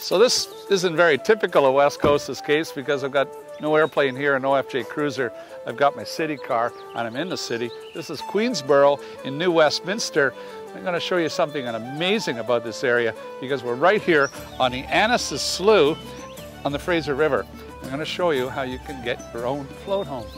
So this isn't very typical of West Coast Escapes because I've got no airplane here, no FJ Cruiser. I've got my city car and I'm in the city. This is Queensborough in New Westminster. I'm going to show you something amazing about this area because we're right here on the Annis's Slough on the Fraser River. I'm going to show you how you can get your own float home.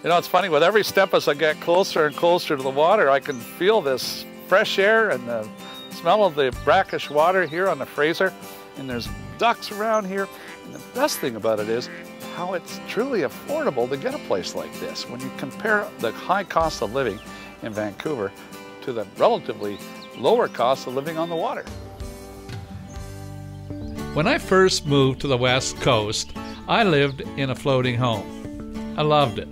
You know, it's funny, with every step as I get closer and closer to the water, I can feel this fresh air and the smell of the brackish water here on the Fraser. And there's ducks around here. And the best thing about it is how it's truly affordable to get a place like this when you compare the high cost of living in Vancouver to the relatively lower cost of living on the water. When I first moved to the West Coast, I lived in a floating home. I loved it.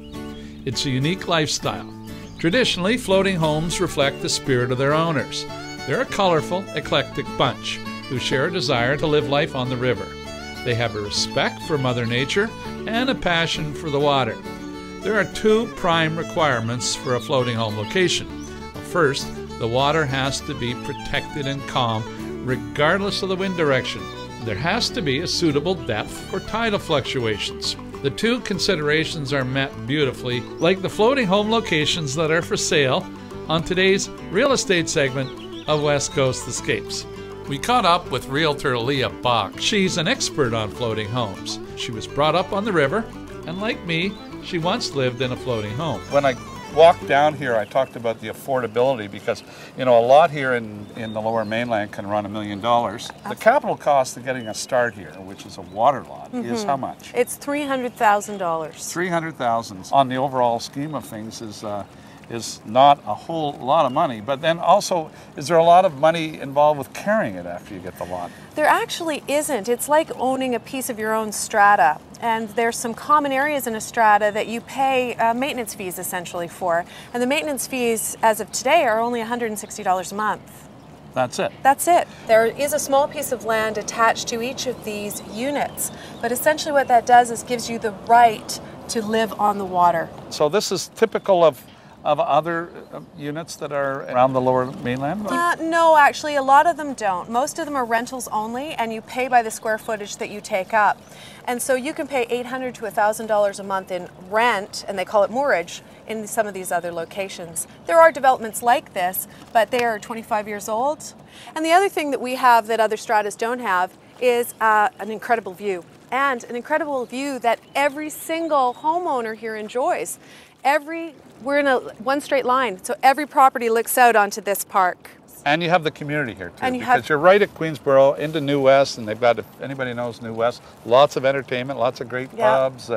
It's a unique lifestyle. Traditionally, floating homes reflect the spirit of their owners. They're a colorful, eclectic bunch who share a desire to live life on the river. They have a respect for Mother Nature and a passion for the water. There are two prime requirements for a floating home location. First, the water has to be protected and calm regardless of the wind direction. There has to be a suitable depth for tidal fluctuations. The two considerations are met beautifully, like the floating home locations that are for sale on today's real estate segment of West Coast Escapes. We caught up with realtor Leah Bach. She's an expert on floating homes. She was brought up on the river, and like me, she once lived in a floating home. When I walked down here, I talked about the affordability because, you know, a lot here in the Lower Mainland can run $1 million. The capital cost of getting a start here, which is a water lot, is how much? It's $300,000. $300,000 on the overall scheme of things is not a whole lot of money. But then also, is there a lot of money involved with carrying it after you get the lot? There actually isn't. It's like owning a piece of your own strata. And there's some common areas in a strata that you pay maintenance fees essentially for. And the maintenance fees, as of today, are only $160 a month. That's it? That's it. There is a small piece of land attached to each of these units. But essentially what that does is gives you the right to live on the water. So this is typical of other units that are around the Lower Mainland? No, actually, a lot of them don't. Most of them are rentals only, and you pay by the square footage that you take up. And so you can pay $800 to $1,000 a month in rent, and they call it moorage, in some of these other locations. There are developments like this, but they are 25 years old. And the other thing that we have that other stratas don't have is an incredible view. And an incredible view that every single homeowner here enjoys. We're in one straight line, so every property looks out onto this park. And you have the community here too, because you're right at Queensborough into New West, and they've got, if anybody knows New West, lots of entertainment, lots of great pubs,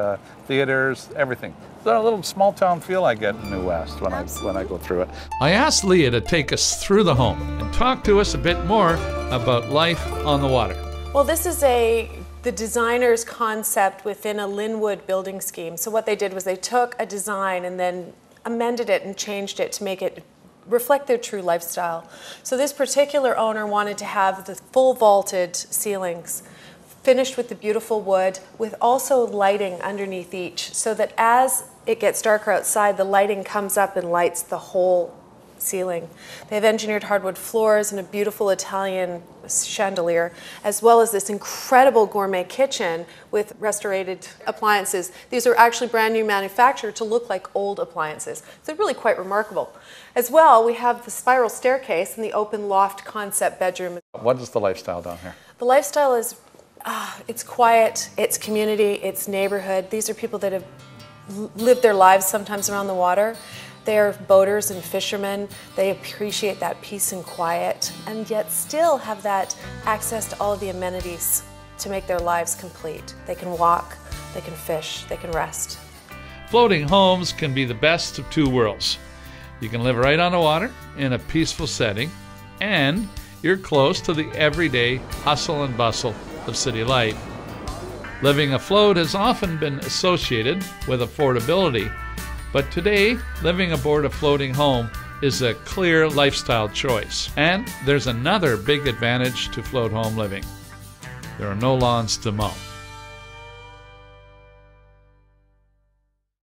theaters, everything. It's a little small town feel I get in New West when I go through it. I asked Leah to take us through the home and talk to us a bit more about life on the water. Well, this is the designer's concept within a Linwood building scheme. So what they did was they took a design and then amended it and changed it to make it reflect their true lifestyle. So this particular owner wanted to have the full vaulted ceilings, finished with the beautiful wood, with also lighting underneath each, so that as it gets darker outside, the lighting comes up and lights the whole ceiling. They have engineered hardwood floors and a beautiful Italian chandelier, as well as this incredible gourmet kitchen with restorated appliances. These are actually brand new manufactured to look like old appliances. So they're really quite remarkable. As well, we have the spiral staircase and the open loft concept bedroom. What is the lifestyle down here? The lifestyle is, it's quiet, it's community, it's neighborhood. These are people that have lived their lives sometimes around the water. They're boaters and fishermen. They appreciate that peace and quiet, and yet still have that access to all of the amenities to make their lives complete. They can walk, they can fish, they can rest. Floating homes can be the best of two worlds. You can live right on the water in a peaceful setting, and you're close to the everyday hustle and bustle of city life. Living afloat has often been associated with affordability, but today, living aboard a floating home is a clear lifestyle choice. And there's another big advantage to float home living. There are no lawns to mow.